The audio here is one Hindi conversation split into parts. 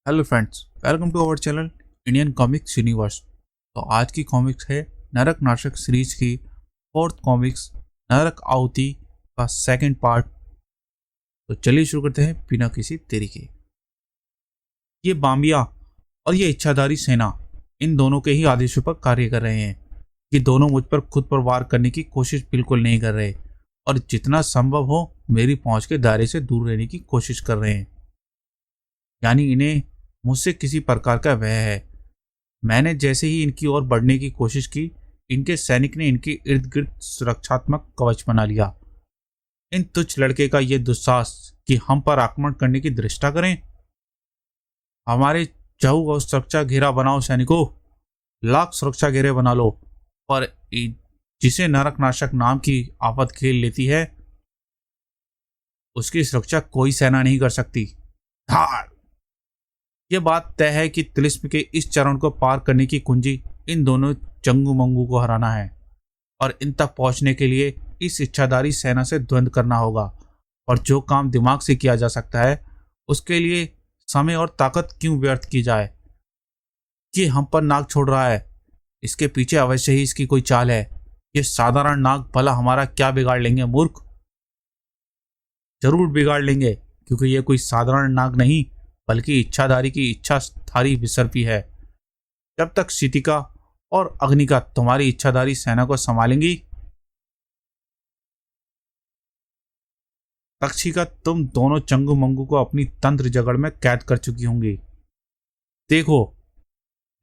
Hello friends, welcome to our channel Indian Comics Universe. तो आज की कॉमिक्स है नरक नाशक सीरीज की फोर्थ कॉमिक्स नरक आहुति का सेकंड पार्ट। तो चलिए शुरू करते हैं बिना किसी देरी के। ये बामिया और ये इच्छाधारी सेना इन दोनों के ही आदेशों पर कार्य कर रहे हैं। ये दोनों मुझ पर खुद पर वार करने की कोशिश बिल्कुल नहीं कर रहे और जितना संभव हो मेरी पहुंच के दायरे से दूर रहने की कोशिश कर रहे हैं। यानी इन्हें मुझसे किसी प्रकार का भय है। मैंने जैसे ही इनकी ओर बढ़ने की कोशिश की, इनके सैनिक ने इनके इर्द गिर्द सुरक्षात्मक कवच बना लिया। इन तुच्छ लड़के का यह दुस्साहस कि हम पर आक्रमण करने की दृष्टा करें। हमारे चहु और सुरक्षा घेरा बनाओ सैनिकों, लाख सुरक्षा घेरे बना लो, पर जिसे नरकनाशक नाम की आफत खेल लेती है उसकी सुरक्षा कोई सेना नहीं कर सकती। धार! यह बात तय है कि तिलिस्म के इस चरण को पार करने की कुंजी इन दोनों चंगू मंगू को हराना है और इन तक पहुंचने के लिए इस इच्छाधारी सेना से द्वंद्व करना होगा। और जो काम दिमाग से किया जा सकता है उसके लिए समय और ताकत क्यों व्यर्थ की जाए। कि हम पर नाग छोड़ रहा है, इसके पीछे अवश्य ही इसकी कोई चाल है। ये साधारण नाग भला हमारा क्या बिगाड़ लेंगे मूर्ख? जरूर बिगाड़ लेंगे, क्योंकि ये कोई साधारण नाग नहीं बल्कि इच्छाधारी की इच्छाधारी विसर्पी है। जब तक शितिका और अग्निका तुम्हारी इच्छाधारी सेना को संभालेंगी, तक्षिका तुम दोनों चंगू मंगू को अपनी तंत्र जगड़ में कैद कर चुकी होंगी। देखो,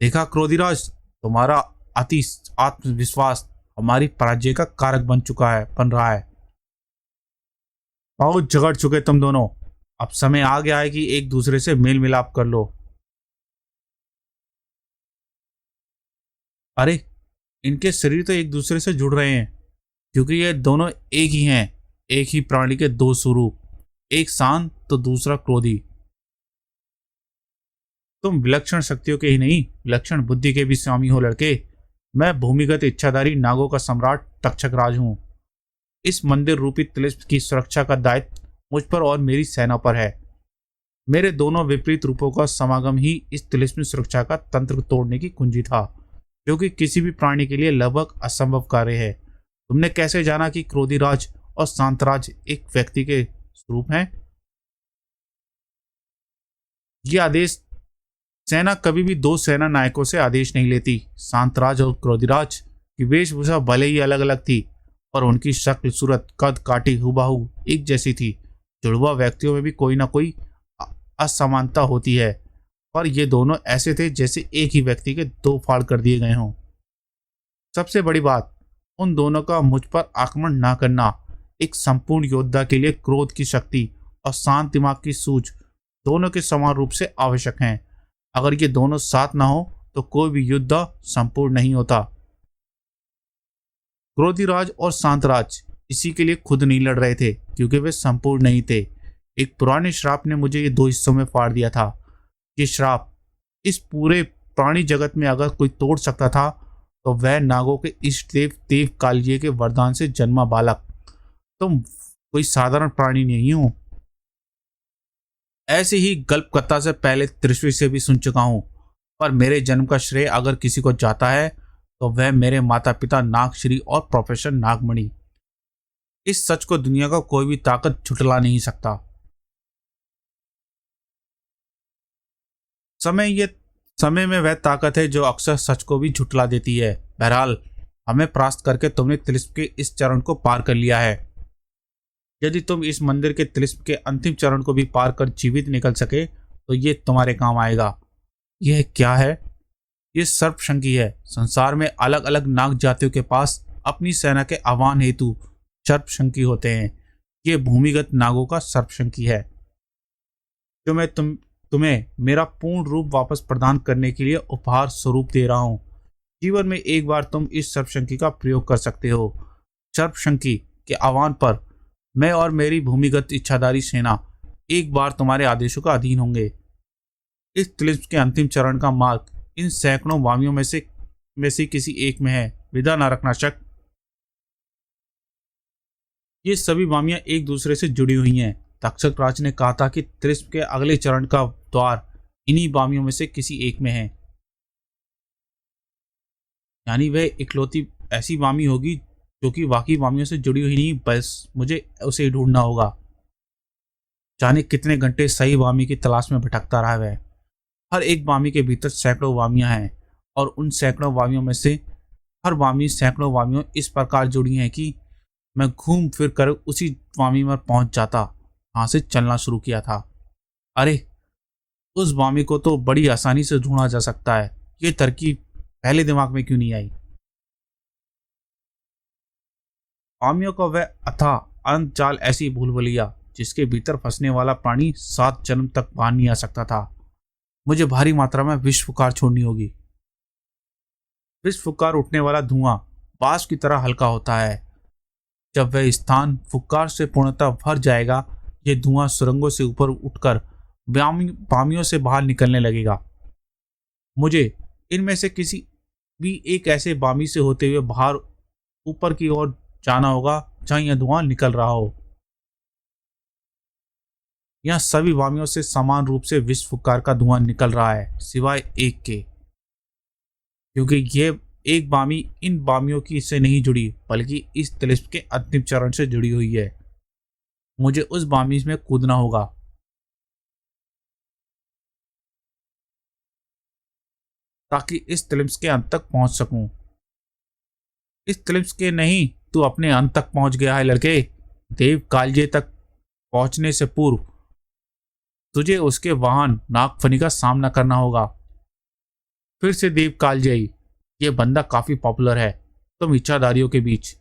देखा क्रोधिराज, तुम्हारा अति आत्मविश्वास हमारी पराजय का कारक बन रहा है। बहुत झगड़ चुके तुम दोनों, अब समय आ गया है कि एक दूसरे से मेल मिलाप कर लो। अरे, इनके शरीर तो एक दूसरे से जुड़ रहे हैं, क्योंकि ये दोनों एक ही हैं, एक ही प्राणी के दो स्वरूप, एक शांत तो दूसरा क्रोधी। तुम विलक्षण शक्तियों के ही नहीं, विलक्षण बुद्धि के भी स्वामी हो लड़के। मैं भूमिगत इच्छाधारी नागों का सम्राट तक्षक राज हूं। इस मंदिर रूपी तिलिस्म की सुरक्षा का दायित्व मुझ पर और मेरी सेना पर है। मेरे दोनों विपरीत रूपों का समागम ही इस तिलिस्मी सुरक्षा का तंत्र तोड़ने की कुंजी था, जो कि किसी भी प्राणी के लिए लगभग असंभव कार्य है। तुमने कैसे जाना कि क्रोधिराज और शांतराज एक व्यक्ति के स्वरूप हैं? ये आदेश सेना कभी भी दो सेना नायकों से आदेश नहीं लेती। शांतराज और क्रोधिराज की वेशभूषा भले ही अलग अलग थी, पर उनकी शक्ल, सूरत, कद काठी हुबहू एक जैसी थी। जुड़वा व्यक्तियों में भी कोई ना कोई असमानता होती है, पर ये दोनों ऐसे थे जैसे एक ही व्यक्ति के दो फाड़ कर दिए गए हों। सबसे बड़ी बात, उन दोनों का मुझ पर आक्रमण ना करना एक संपूर्ण योद्धा के लिए क्रोध की शक्ति और शांत दिमाग की सूझ दोनों के समान रूप से आवश्यक हैं। अगर ये दोनों साथ ना हो तो कोई भी युद्ध संपूर्ण नहीं होता। क्रोधिराज और शांतराज इसी के लिए खुद नहीं लड़ रहे थे, क्योंकि वे संपूर्ण नहीं थे। एक पुराने श्राप ने मुझे ये दो हिस्सों में फाड़ दिया था। ये श्राप इस पूरे प्राणी जगत में अगर कोई तोड़ सकता था तो वह नागों के इष्ट देव देव कालिए के वरदान से जन्मा बालक। तुम कोई साधारण प्राणी नहीं हो। ऐसे ही गल्पकथा से पहले त्रिशवी से भी सुन चुका हूं, पर मेरे जन्म का श्रेय अगर किसी को जाता है तो वह मेरे माता पिता नागश्री और प्रोफेसर नागमणि। इस सच को दुनिया का कोई भी ताकत झुटला नहीं सकता। समय में वह ताकत है जो अक्सर सच को भी झुटला देती है। बहरहाल, हमें परास्त करके तुमने तिलिस्म के इस चरण को पार कर लिया है। यदि तुम इस मंदिर के तिलिस्म के अंतिम चरण को भी पार कर जीवित निकल सके तो ये तुम्हारे काम आएगा। यह क्या है? ये सर्पशंकी है। संसार में अलग अलग नाग जातियों के पास अपनी सेना के आह्वान हेतु सर्पशंकी होते हैं। ये भूमिगत नागों का सर्पशंकी है, जो मैं तुम्हें मेरा पूर्ण रूप वापस प्रदान करने के लिए उपहार स्वरूप दे रहा हूं। जीवन में एक बार तुम इस सर्पशंकी का प्रयोग कर सकते हो। सर्पशंकी के आह्वान पर मैं और मेरी भूमिगत इच्छाधारी सेना एक बार तुम्हारे आदेशों का अधीन होंगे। इस तिलिस्म के अंतिम चरण का मार्ग इन सैकड़ों वामियों में से किसी एक में है। विदा नरकनाशक। ये सभी वामियां एक दूसरे से जुड़ी हुई हैं। तक्षक राज ने कहा था कि तिलिस्म के अगले चरण का द्वार इन्हीं बामियों में से किसी एक में है। यानी वह इकलौती ऐसी बामी होगी जो कि बाकी बामियों से जुड़ी हुई नहीं, बस मुझे उसे ढूंढना होगा। जाने कितने घंटे सही बामी की तलाश में भटकता रहा वह। हर एक बामी के भीतर सैकड़ों बामियां हैं और उन सैकड़ों बामियों में से हर बामी सैकड़ों बामियों इस प्रकार जुड़ी हैं कि मैं घूम फिर कर उसी बामी पर पहुंच जाता जहां से चलना शुरू किया था। अरे, उस बामी को तो बड़ी आसानी से ढूंढा जा सकता है। ये तरकीब पहले दिमाग में क्यों नहीं आई? बामियों का वह अथाह अनंत जाल ऐसी भूलभुलैया जिसके भीतर फंसने वाला प्राणी 7 जन्म तक बाहर नहीं आ सकता था। मुझे भारी मात्रा में विष फुकार छोड़नी होगी। विष फुकार उठने वाला धुआं बाष्प की तरह हल्का होता है। जब वह स्थान फुक्कार से पूर्णतः भर जाएगा, ये धुआं सुरंगों से ऊपर उठकर बामियों से बाहर निकलने लगेगा। मुझे इनमें से किसी भी एक ऐसे बामी से होते हुए बाहर ऊपर की ओर जाना होगा जहां यह धुआं निकल रहा हो। यह सभी बामियों से समान रूप से विष फुक्कार का धुआं निकल रहा है, सिवाय एक के, क्योंकि ये एक बामी इन बामियों की से नहीं जुड़ी बल्कि इस तिलिस्म के अंतिम चरण से जुड़ी हुई है। मुझे उस बामी में कूदना होगा ताकि इस तिलिस्म के अंत तक पहुंच सकूं। इस तिलिस्म के नहीं, तू अपने अंत तक पहुंच गया है लड़के। देव कालजे तक पहुंचने से पूर्व तुझे उसके वाहन नागफनी का सामना करना होगा। फिर से देव कालजयी, ये बंदा काफी पॉपुलर है तुम इच्छाधारियों के बीच।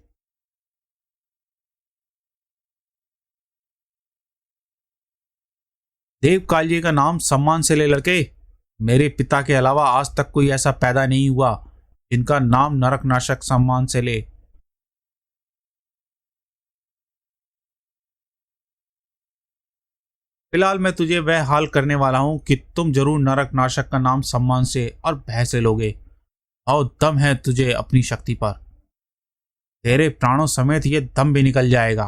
देव कालजयी का नाम सम्मान से ले लड़के। मेरे पिता के अलावा आज तक कोई ऐसा पैदा नहीं हुआ जिनका नाम नरकनाशक सम्मान से ले। फिलहाल मैं तुझे वह हाल करने वाला हूं कि तुम जरूर नरकनाशक का नाम सम्मान से और भय से लोगे। और दम है तुझे अपनी शक्ति पर, तेरे प्राणों समेत ये दम भी निकल जाएगा।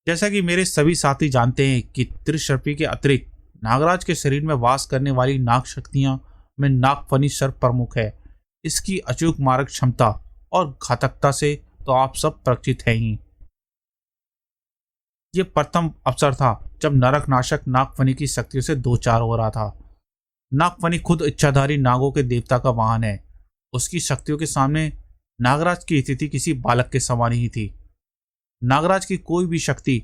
जैसा कि मेरे सभी साथी जानते हैं कि त्रिशर्पी के अतिरिक्त नागराज के शरीर में वास करने वाली नाग शक्तियां में नागफनी सर्प प्रमुख है। इसकी अचूक मारक क्षमता और घातकता से तो आप सब परिचित हैं ही। ये प्रथम अवसर था जब नरकनाशक नागफनी की शक्तियों से दो चार हो रहा था। नागफनी खुद इच्छाधारी नागों के देवता का वाहन है। उसकी शक्तियों के सामने नागराज की स्थिति किसी बालक के समान ही थी। नागराज की कोई भी शक्ति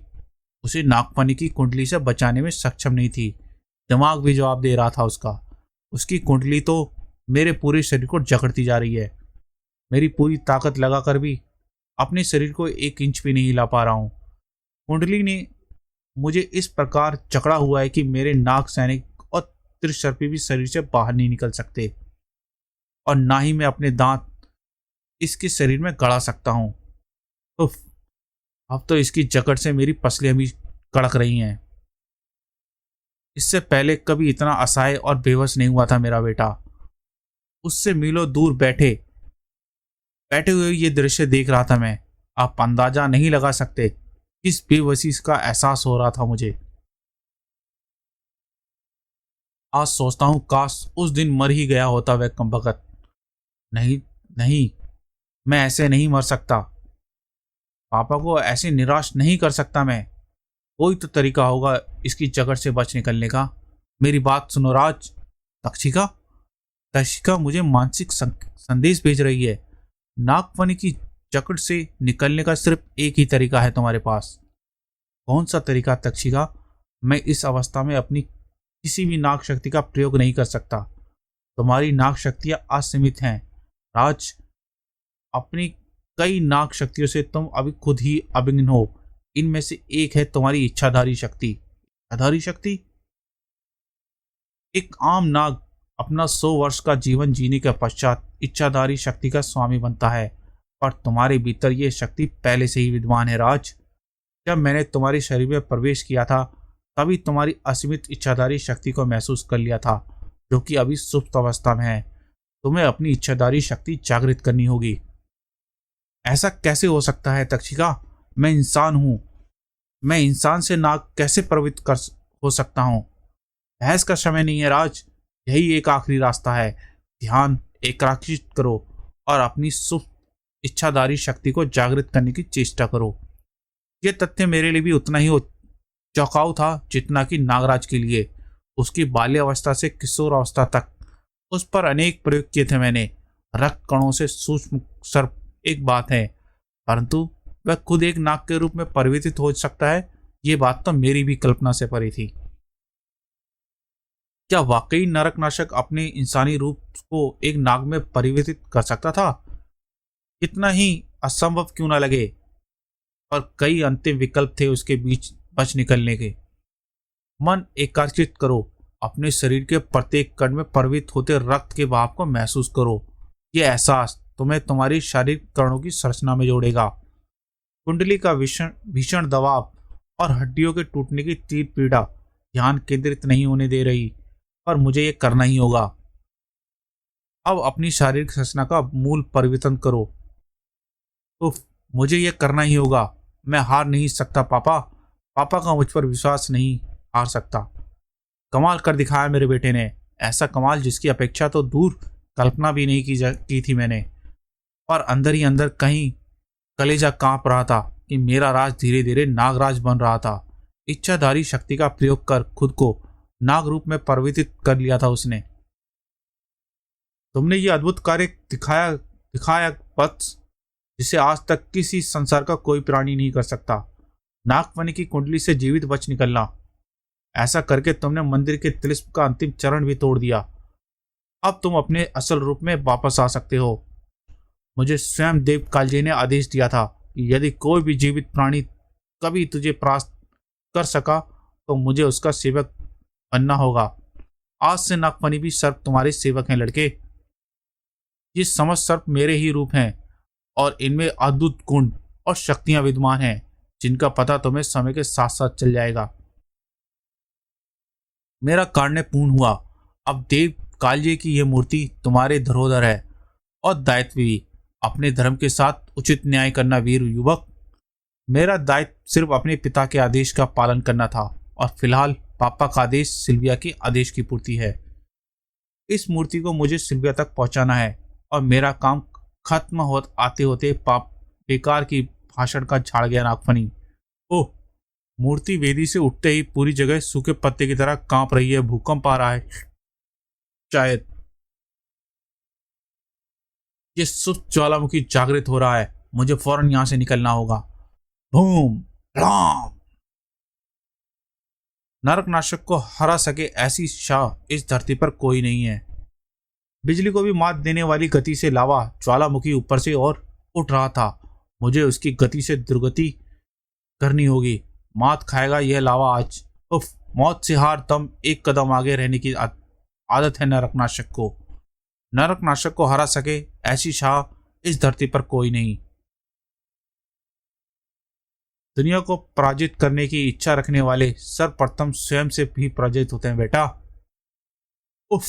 उसे नागफनी की कुंडली से बचाने में सक्षम नहीं थी। दिमाग भी जवाब दे रहा था उसका। उसकी कुंडली तो मेरे पूरे शरीर को जकड़ती जा रही है। मेरी पूरी ताकत लगाकर भी अपने शरीर को 1 इंच भी नहीं हिला पा रहा हूं। कुंडली ने मुझे इस प्रकार जकड़ा हुआ है कि मेरे नाग सैनिक और त्रिशर्पी भी शरीर से बाहर नहीं निकल सकते और ना ही मैं अपने दांत इसके शरीर में गड़ा सकता हूं। उफ, अब तो इसकी जकड़ से मेरी पसलियां भी कड़क रही हैं। इससे पहले कभी इतना असहाय और बेबस नहीं हुआ था मेरा बेटा। उससे मीलों दूर बैठे बैठे हुए ये दृश्य देख रहा था मैं। आप अंदाजा नहीं लगा सकते किस बेबसी का एहसास हो रहा था मुझे। आज सोचता हूं काश उस दिन मर ही गया होता वह कमबख्त। नहीं, नहीं, मैं ऐसे नहीं मर सकता। पापा को ऐसे निराश नहीं कर सकता मैं। कोई तो तरीका होगा इसकी जकड़ से बच निकलने का। मेरी बात सुनो राज। तक्षिका तक्षिका मुझे मानसिक संदेश भेज रही है। नागफनी की जकड़ से निकलने का सिर्फ एक ही तरीका है तुम्हारे पास। कौन सा तरीका तक्षिका? मैं इस अवस्था में अपनी किसी भी नाग शक्ति का प्रयोग नहीं कर सकता। तुम्हारी नाग शक्तियां असीमित हैं राज। अपनी कई नाग शक्तियों से तुम अभी खुद ही अभिन्न हो। इनमें से एक है तुम्हारी इच्छाधारी शक्ति। इच्छाधारी शक्ति? एक आम नाग अपना 100 वर्ष का जीवन जीने के पश्चात इच्छाधारी शक्ति का स्वामी बनता है, पर तुम्हारे भीतर यह शक्ति पहले से ही विद्वान है राज। जब मैंने तुम्हारे शरीर में प्रवेश किया था तभी तुम्हारी असीमित इच्छाधारी शक्ति को महसूस कर लिया था, जो कि अभी सुप्त अवस्था में है। तुम्हें अपनी इच्छाधारी शक्ति जागृत करनी होगी। ऐसा कैसे हो सकता है तक्षिका? मैं इंसान हूं। मैं इंसान से नाग कैसे प्रवृत्त कर हो सकता हूं? बहस का समय नहीं है राज, यही एक आखिरी रास्ता है। ध्यान एकाग्रित करो और अपनी सुप्त इच्छाधारी शक्ति को जागृत करने की चेष्टा करो। यह तथ्य मेरे लिए भी उतना ही चौंकाऊ था जितना कि नागराज के लिए। उसकी बाल्यावस्था से किशोर अवस्था तक उस पर अनेक प्रयोग किए थे मैंने। रक्त कणों से सूक्ष्म सर्प एक बात है, परंतु वह खुद एक नाग के रूप में परिवर्तित हो सकता है, ये बात तो मेरी भी कल्पना से परे थी। क्या वाकई नरकनाशक अपने इंसानी रूप को एक नाग में परिवर्तित कर सकता था? कितना ही असंभव क्यों न लगे, पर कई अंतिम विकल्प थे उसके बीच बच निकलने के। मन एकाग्रित करो, अपने शरीर के प्रत्येक कण में प्रवहित होते रक्त के बहाव को महसूस करो। यह एहसास तुम्हें तुम्हारी शारीरिक कणों की संरचना में जोड़ेगा। कुंडली का भीषण भीषण दबाव और हड्डियों के टूटने की तीव्र पीड़ा ध्यान केंद्रित नहीं होने दे रही, पर मुझे यह करना ही होगा। अब अपनी शारीरिक संरचना का मूल परिवर्तन करो। उफ, मुझे यह करना ही होगा। मैं हार नहीं सकता पापा। पापा का मुझ पर विश्वास नहीं हार सकता। कमाल कर दिखाया मेरे बेटे ने, ऐसा कमाल जिसकी अपेक्षा तो दूर कल्पना भी नहीं की थी मैंने। और अंदर ही अंदर कहीं कलेजा कांप रहा था कि मेरा राज धीरे धीरे नागराज बन रहा था। इच्छाधारी शक्ति का प्रयोग कर खुद को नाग रूप में परिवर्तित कर लिया था उसने। तुमने ये अद्भुत कार्य दिखाया वत्स, जिसे आज तक किसी संसार का कोई प्राणी नहीं कर सकता। नागफनी की कुंडली से जीवित बच निकलना। ऐसा करके तुमने मंदिर के तिलिस्म का अंतिम चरण भी तोड़ दिया। अब तुम अपने असल रूप में वापस आ सकते हो। मुझे स्वयं देव कालजी ने आदेश दिया था कि यदि कोई भी जीवित प्राणी कभी तुझे परास्त कर सका तो मुझे उसका सेवक बनना होगा। आज से नागफनी भी सर्प तुम्हारे सेवक हैं लड़के। ये समस्त सर्प मेरे ही रूप हैं और इनमें अद्भुत गुण और शक्तियां विद्यमान हैं, जिनका पता तुम्हें समय के साथ साथ चल जाएगा। मेरा कार्य पूर्ण हुआ। अब देव कालजी की यह मूर्ति तुम्हारे धरोहर है और दायित्व भी। अपने धर्म के साथ उचित न्याय करना वीर युवक। मेरा दायित्व सिर्फ अपने पिता के आदेश का पालन करना था और फिलहाल पापा का आदेश सिल्विया के आदेश की पूर्ति है। इस मूर्ति को मुझे सिल्विया तक पहुंचाना है और मेरा काम खत्म आते होते पाप बेकार की भाषण का झाड़ गया नागफनी। ओह, मूर्ति वेदी से उठते ही पूरी जगह सूखे पत्ते की तरह कांप रही है। भूकंप आ रहा है शायद। ये सुप्त ज्वालामुखी जागृत हो रहा है। मुझे फौरन यहां से निकलना होगा। बूम राम। नरकनाशक को हरा सके ऐसी शाह इस धरती पर कोई नहीं है। बिजली को भी मात देने वाली गति से लावा ज्वालामुखी ऊपर से और उठ रहा था। मुझे उसकी गति से दुर्गति करनी होगी। मात खाएगा यह लावा आज। उफ, मौत से हार दम एक कदम आगे रहने की आदत है नरकनाशक को। नरकनाशक को हरा सके ऐसी शाह इस धरती पर कोई नहीं। दुनिया को पराजित करने की इच्छा रखने वाले सर्वप्रथम स्वयं से भी पराजित होते हैं बेटा। उफ,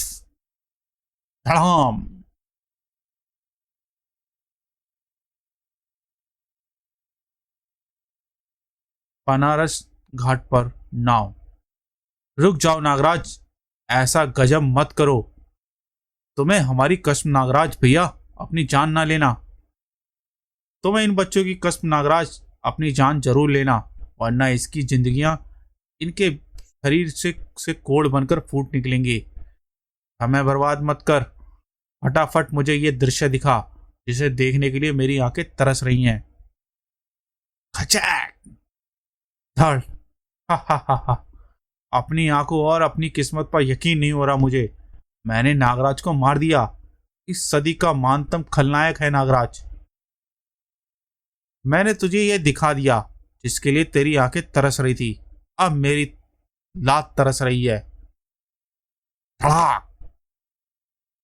धड़ाम। बनारस घाट पर नाव। रुक जाओ नागराज, ऐसा गजब मत करो। तुम्हें हमारी कसम नागराज भैया, अपनी जान ना लेना। तुम्हें इन बच्चों की कसम नागराज, अपनी जान जरूर लेना, वरना इसकी जिंदगियां इनके शरीर से कोड़ बनकर फूट निकलेंगी। समय बर्बाद मत कर। फटाफट मुझे ये दृश्य दिखा जिसे देखने के लिए मेरी आंखें तरस रही हैं। खचैक धड़। हा हा हा हा। अपनी आंखों और अपनी किस्मत पर यकीन नहीं हो रहा मुझे। मैंने नागराज को मार दिया। इस सदी का महानतम खलनायक है नागराज। मैंने तुझे यह दिखा दिया जिसके लिए तेरी आंखें तरस रही थी। अब मेरी लात तरस रही है। धड़ाक।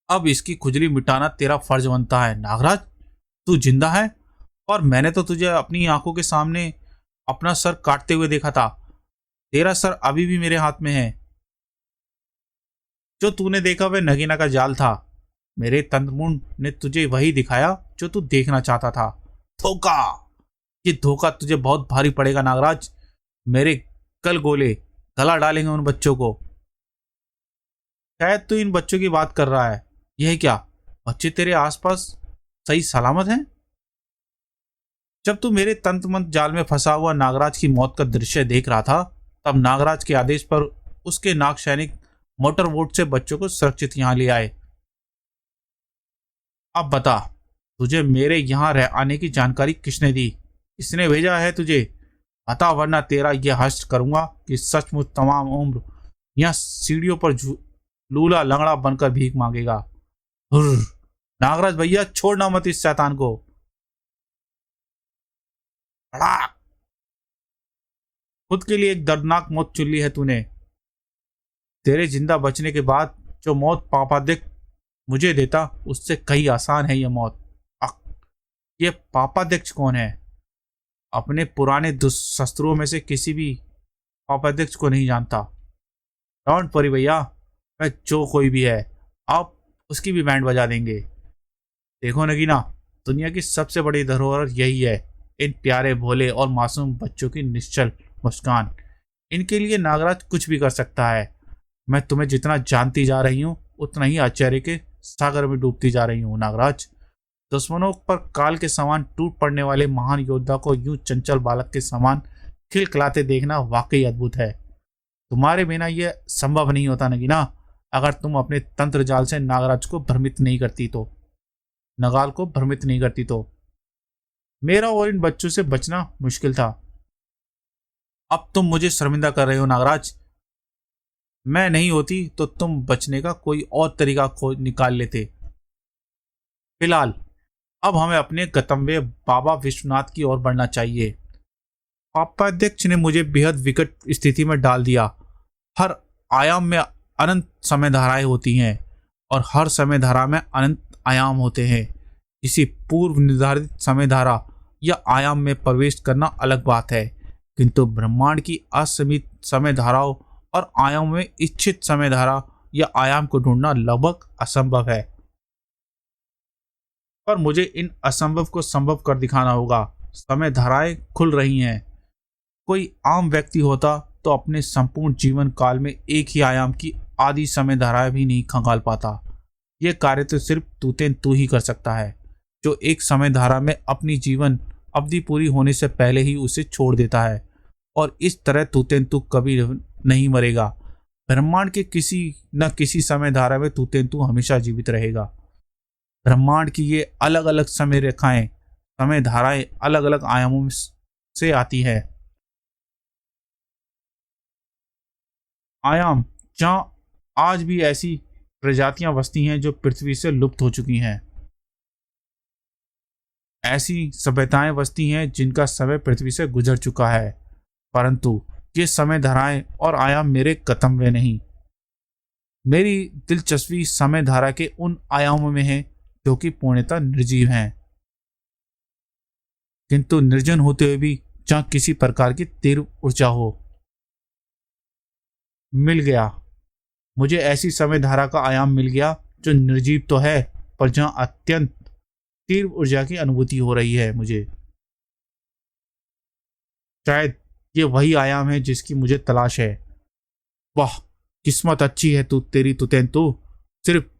अब इसकी खुजली मिटाना तेरा फर्ज बनता है नागराज। तू जिंदा है और मैंने तो तुझे अपनी आंखों के सामने अपना सर काटते हुए देखा था। तेरा सर अभी भी मेरे हाथ में है। जो तूने देखा वह नगीना का जाल था। मेरे तंत्रमुंड ने तुझे वही दिखाया जो तू देखना चाहता था। धोखा। ये धोखा तुझे बहुत भारी पड़ेगा नागराज। मेरे कल गोले गला डालेंगे उन बच्चों को। शायद तू इन बच्चों की बात कर रहा है। यह क्या, बच्चे तेरे आसपास सही सलामत हैं? जब तू मेरे तंत्र मंत्र जाल में फंसा हुआ नागराज की मौत का दृश्य देख रहा था, तब नागराज के आदेश पर उसके नाग सैनिक मोटर बोट से बच्चों को सुरक्षित यहाँ ले आए। अब बता, तुझे मेरे यहाँ रह आने की जानकारी किसने दी? किसने भेजा है तुझे? बता, वरना तेरा यह हश्र करूंगा कि सचमुच तमाम उम्र यहाँ सीढ़ियों पर लूला लंगड़ा बनकर भीख मांगेगा। हुर्र, नागराज भैया, छोड़ना मत इस शैतान को। भड़ाक! खुद के लिए एक दर्दनाक मौत चुन ली है तूने। तेरे जिंदा बचने के बाद जो मौत पापादिक मुझे देता, उससे कहीं आसान है यह मौत। अक, ये पापाध्यक्ष कौन है? अपने पुराने दुष्शस्त्रों में से किसी भी पापाध्यक्ष को नहीं जानता। डोंट वरी भैया, मैं जो कोई भी है, आप उसकी भी बैंड बजा देंगे। देखो नगीना, दुनिया की सबसे बड़ी धरोहर यही है, इन प्यारे भोले और मासूम बच्चों की निश्चल मुस्कान। इनके लिए नागराज कुछ भी कर सकता है। मैं तुम्हें जितना जानती जा रही हूँ, उतना ही आश्चर्य के सागर में डूबती जा रही हूँ नागराज। दुश्मनों पर काल के समान टूट पड़ने वाले महान योद्धा को यूं चंचल बालक के समान खिलखिलाते देखना वाकई अद्भुत है। तुम्हारे बिना यह संभव नहीं होता नगीना, अगर तुम अपने तंत्र जाल से नागराज को भ्रमित नहीं करती तो। नगाल को भ्रमित नहीं करती तो मेरा और इन बच्चों से बचना मुश्किल था। अब तुम मुझे शर्मिंदा कर रहे हो नागराज। मैं नहीं होती तो तुम बचने का कोई और तरीका खोज निकाल लेते। फिलहाल अब हमें अपने गंतव्य बाबा विश्वनाथ की ओर बढ़ना चाहिए। पापाध्यक्ष ने मुझे बेहद विकट स्थिति में डाल दिया। हर आयाम में अनंत समय धाराएं होती हैं और हर समय धारा में अनंत आयाम होते हैं। किसी पूर्व निर्धारित समय धारा या आयाम में प्रवेश करना अलग बात है, किंतु ब्रह्मांड की असीमित समय धाराओं और आयाम में इच्छित समय धारा या आयाम को ढूंढना लगभग असंभव है। पर मुझे इन असंभव को संभव कर दिखाना होगा। समय धाराएं खुल रही हैं। कोई आम व्यक्ति होता तो अपने संपूर्ण जीवन काल में एक ही आयाम की आदि समय धाराएं भी नहीं खंगाल पाता। यह कार्य तो सिर्फ तूतेन तू ही कर सकता है, जो एक समय धारा में अपनी जीवन अवधि पूरी होने से पहले ही उसे छोड़ देता है, और इस तरह तूतेन तू कभी नहीं मरेगा। ब्रह्मांड के किसी न किसी समय धारा में तूतेन तू हमेशा जीवित रहेगा। ब्रह्मांड की ये अलग अलग समय रेखाएं, समय धाराएं अलग अलग आयामों से आती है। आयाम जहां आज भी ऐसी प्रजातियां बसती हैं जो पृथ्वी से लुप्त हो चुकी हैं। ऐसी सभ्यताएं बसती हैं जिनका समय पृथ्वी से गुजर चुका है, परंतु ये समय धाराएं और आयाम मेरे गंतव्य नहीं। मेरी दिलचस्पी समय धारा के उन आयामों में है जो कि पूर्णतः निर्जीव हैं, किंतु निर्जन होते हुए भी जहां किसी प्रकार की तीव्र ऊर्जा हो। मिल गया मुझे, ऐसी समय धारा का आयाम मिल गया जो निर्जीव तो है, पर जहां अत्यंत तीव्र ऊर्जा की अनुभूति हो रही है मुझे। शायद ये वही आयाम है जिसकी मुझे तलाश है। वाह, किस्मत अच्छी है तू तेरी तुतेन तू। सिर्फ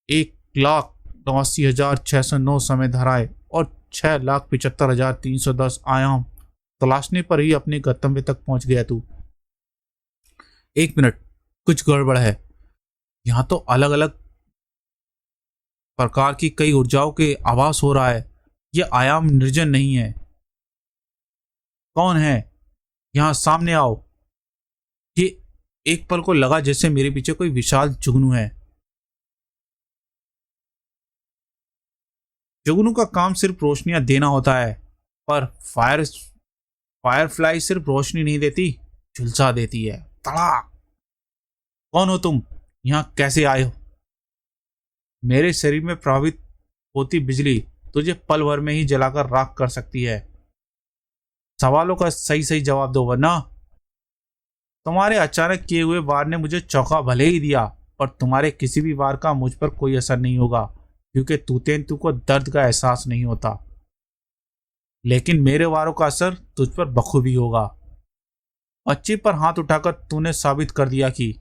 1,89,609 समय धाराएं और 6,75,310 आयाम तलाशने पर ही अपने गंतव्य तक पहुंच गया तू। एक मिनट, कुछ गड़बड़ है। यहाँ तो अलग अलग प्रकार की कई ऊर्जाओं के आभास हो रहा है। यह आयाम निर्जन नहीं है। कौन है? यहाँ सामने आओ। ये एक पल को लगा जैसे मेरे पीछे कोई विशाल जुगनू है। जुगनू का काम सिर्फ रोशनियां देना होता है, पर फायरफ्लाई सिर्फ रोशनी नहीं देती, झुलसा देती है। तड़ाक! कौन हो तुम? यहाँ कैसे आए हो? मेरे शरीर में प्रभावित होती बिजली तुझे पल भर में ही जलाकर राख कर सकती है। सवालों का सही सही जवाब दो, वरना तुम्हारे अचानक किए हुए वार ने मुझे चौंका भले ही दिया, पर तुम्हारे किसी भी वार का मुझ पर कोई असर नहीं होगा, क्योंकि तूतेन तू को दर्द का एहसास नहीं होता। लेकिन मेरे वारों का असर तुझ पर बखूबी होगा। बच्चे पर हाथ उठाकर तूने साबित कर दिया कि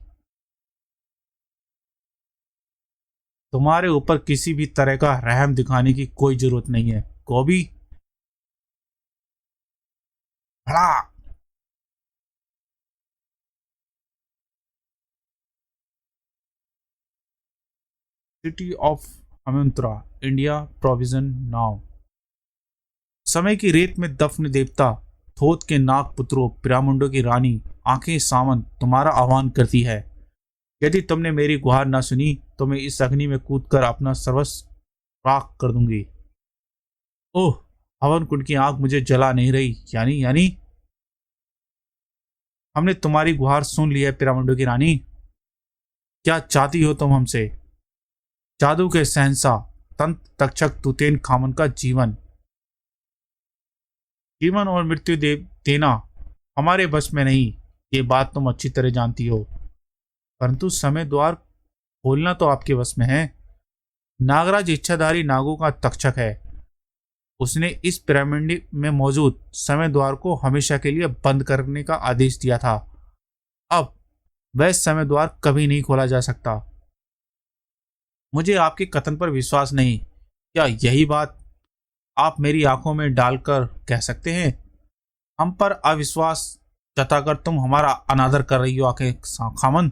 तुम्हारे ऊपर किसी भी तरह का रहम दिखाने की कोई जरूरत नहीं है गोभी। भड़ा। सिटी ऑफ अमंत्रा, इंडिया प्रोविजन नाउ। समय की रेत में दफन देवता, थोथ के नाग पुत्रों, पिरामुंडों की रानी, आंखें सामन तुम्हारा आह्वान करती है। यदि तुमने मेरी गुहार ना सुनी तो मैं इस अग्नि में कूदकर अपना सर्वस्व राख कर दूंगी। ओह, हवन कुंड की आग मुझे जला नहीं रही। यानी हमने तुम्हारी गुहार सुन ली है पिरामिडों की रानी। क्या चाहती हो तुम हमसे? जादू के सहनसा, तंत्र तक्षक तुतेन खामन का जीवन। जीवन और मृत्यु देना हमारे बस में नहीं, ये बात तुम अच्छी तरह जानती हो। परंतु समय द्वार खोलना तो आपके बस में है। नागराज इच्छाधारी नागों का तक्षक है। उसने इस पिरामिड में मौजूद समय द्वार को हमेशा के लिए बंद करने का आदेश दिया था। अब वह समय द्वार कभी नहीं खोला जा सकता। मुझे आपके कथन पर विश्वास नहीं। क्या यही बात आप मेरी आंखों में डालकर कह सकते हैं? हम पर अविश्वास जताकर तुम हमारा अनादर कर रही हो आंखें खामन।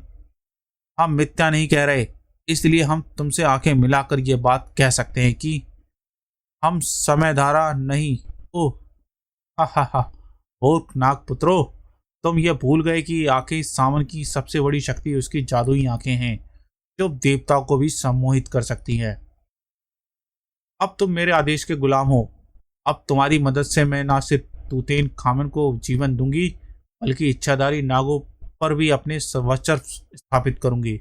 हम मिथ्या नहीं कह रहे, इसलिए हम तुमसे आंखें मिलाकर ये बात कह सकते हैं कि हम समयधारा नहीं। ओह, हा हा हा। मूर्ख नागपुत्रो, तुम ये भूल गए कि आंखें सावन की सबसे बड़ी शक्ति उसकी जादुई आंखें हैं, जो देवताओं को भी सम्मोहित कर सकती है। अब तुम मेरे आदेश के गुलाम हो। अब तुम्हारी मदद से मैं ना सिर्फ तूतेन खामन को जीवन दूंगी, बल्कि इच्छाधारी नागों पर भी अपने वर्चस्व स्थापित करूंगी।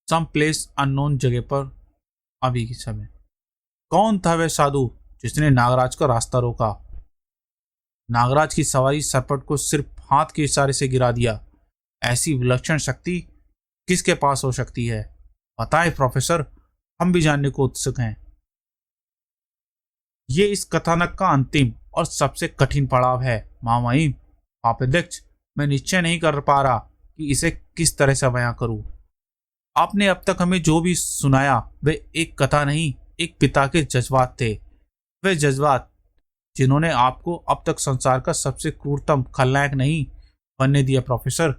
सम प्लेस अननोन जगह पर अभी के समय। कौन था वह साधु जिसने नागराज का रास्ता रोका? नागराज की सवारी सरपट को सिर्फ हाथ के इशारे से गिरा दिया। ऐसी विलक्षण शक्ति किसके पास हो सकती है? बताएं प्रोफेसर, हम भी जानने को उत्सुक हैं। ये इस कथानक का अंतिम और सबसे कठिन पड़ाव है महामहिम। पापाध्यक्ष, मैं निश्चय नहीं कर पा रहा कि इसे किस तरह से बयां करूं। आपने अब तक हमें जो भी सुनाया वे एक कथा नहीं, एक पिता के जज्बात थे। वे जज्बात जिन्होंने आपको अब तक संसार का सबसे क्रूरतम खलनायक नहीं बनने दिया प्रोफेसर।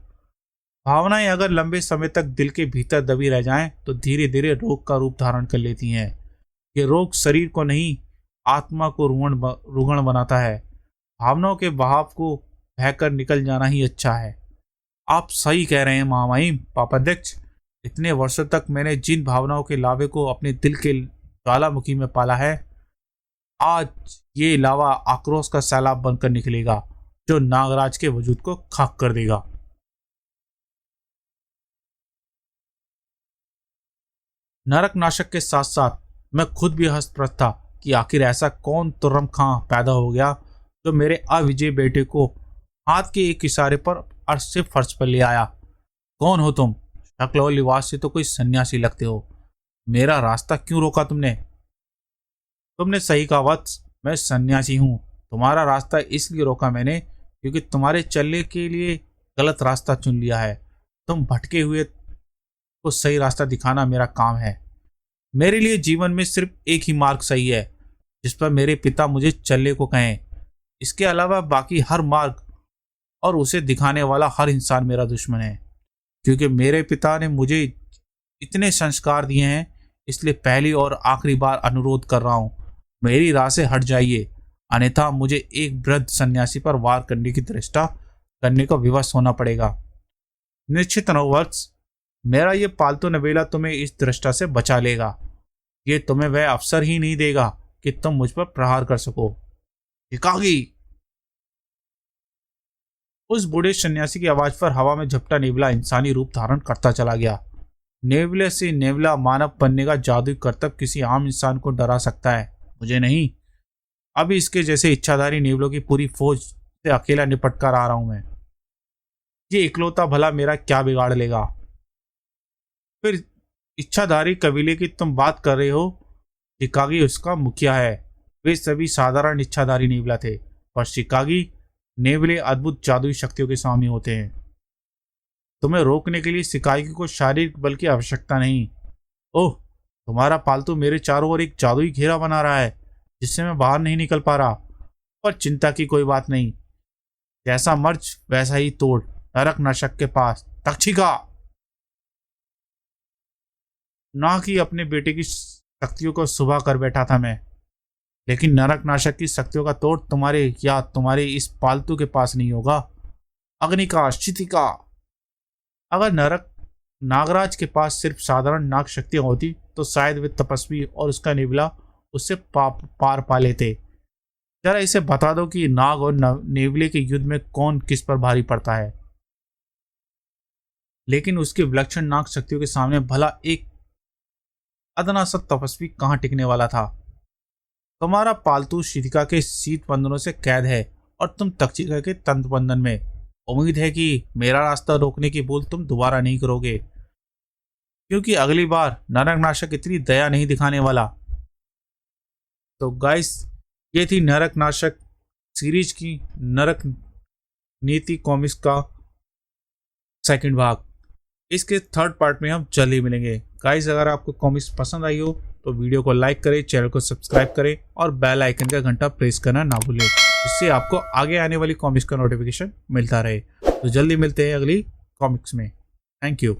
भावनाएं अगर लंबे समय तक दिल के भीतर दबी रह जाएं तो धीरे धीरे रोग का रूप धारण कर लेती हैं। ये रोग शरीर को नहीं, आत्मा को रुग्ण बनाता है। भावनाओं के बहाव को बहकर निकल जाना ही अच्छा है। आप सही कह रहे हैं महामहिम पापाध्यक्ष। इतने वर्षों तक मैंने जिन भावनाओं के लावे को अपने दिल के ज्वालामुखी में पाला है, आज ये लावा आक्रोश का सैलाब बनकर निकलेगा, जो नागराज के वजूद को खाक कर देगा। नरक नाशक के साथ साथ मैं खुद भी हतप्रभ था कि आखिर ऐसा कौन तुर्रम खां पैदा हो गया जो मेरे अविजय बेटे को हाथ के एक इशारे पर अर्श से फर्श पर ले आया। कौन हो तुम? शक्ल और लिबास से तो कोई सन्यासी लगते हो। मेरा रास्ता क्यों रोका तुमने? तुमने सही कहा वत्स, मैं सन्यासी हूँ। तुम्हारा रास्ता इसलिए रोका मैंने क्योंकि तुम्हारे चलने के लिए गलत रास्ता चुन लिया है। तुम भटके हुए को सही रास्ता दिखाना मेरा काम है। मेरे लिए जीवन में सिर्फ एक ही मार्ग सही है जिस पर मेरे पिता मुझे चलने को कहें। इसके अलावा बाकी हर मार्ग और उसे दिखाने वाला हर इंसान मेरा दुश्मन है। क्योंकि मेरे पिता ने मुझे इतने संस्कार दिए हैं, इसलिए पहली और आखिरी बार अनुरोध कर रहा हूं, मेरी राह से हट जाइए, अन्यथा मुझे एक वृद्ध सन्यासी पर वार करने की दृष्टा करने का विवश होना पड़ेगा। निश्चित नववर्ष, मेरा ये पालतू नवेला तुम्हें इस दृष्टा से बचा लेगा। ये तुम्हें वह अवसर ही नहीं देगा कि तुम मुझ पर प्रहार कर सको। एकागी। उस बूढ़े सन्यासी की आवाज पर हवा में झपटा नेवला इंसानी रूप धारण करता चला गया। नेवले से नेवला मानव बनने का जादुई कर्तव्य किसी आम इंसान को डरा सकता है, मुझे नहीं। अभी इसके जैसे इच्छाधारी नेवलों की पूरी फौज से अकेला निपट कर आ रहा हूं मैं। ये इकलौता भला मेरा क्या बिगाड़ लेगा? फिर इच्छाधारी कबीले की तुम बात कर रहे हो। शिकागी उसका मुखिया है। वे सभी साधारण इच्छाधारी नेवला थे, पर शिकागी नेवले अद्भुत जादुई शक्तियों के स्वामी होते हैं। तुम्हें रोकने के लिए शिकाई की कोई शारीरिक बल की आवश्यकता नहीं। ओह, तुम्हारा पालतू मेरे चारों ओर एक जादुई घेरा बना रहा है जिससे मैं बाहर नहीं निकल पा रहा। पर चिंता की कोई बात नहीं, जैसा मर्ज वैसा ही तोड़। नरक नाशक के पास तक्षिका। ना कि अपने बेटे की शक्तियों को सुबह कर बैठा था मैं, लेकिन नरक नाशक की शक्तियों का तोड़ तुम्हारे या तुम्हारे इस पालतू के पास नहीं होगा। अग्निका, शिथिका। अगर नरक नागराज के पास सिर्फ साधारण नाग शक्तियां होती तो शायद वे तपस्वी और उसका नेवला उससे पार पा लेते। जरा इसे बता दो कि नाग और नेवले के युद्ध में कौन किस पर भारी पड़ता है। लेकिन उसकी विलक्षण नाग शक्तियों के सामने भला एक अदना सा तपस्वी कहाँ टिकने वाला था। तुम्हारा पालतू शिथिका के शीत बंधनों से कैद है और तुम तक्षिका के तंत्र बंधन में। उम्मीद है कि मेरा रास्ता रोकने की भूल तुम दोबारा नहीं करोगे, क्योंकि अगली बार नरक नाशक इतनी दया नहीं दिखाने वाला। तो गाइस, ये थी नरक नाशक सीरीज की नरक नीति कॉमिक्स का सेकंड भाग। इसके थर्ड पार्ट में हम जल्द ही मिलेंगे। गाइस, अगर आपको कॉमिक्स पसंद आई हो तो वीडियो को लाइक करें, चैनल को सब्सक्राइब करें और बेल आइकन का घंटा प्रेस करना ना भूलें, जिससे आपको आगे आने वाली कॉमिक्स का नोटिफिकेशन मिलता रहे। तो जल्दी मिलते हैं अगली कॉमिक्स में। Thank you.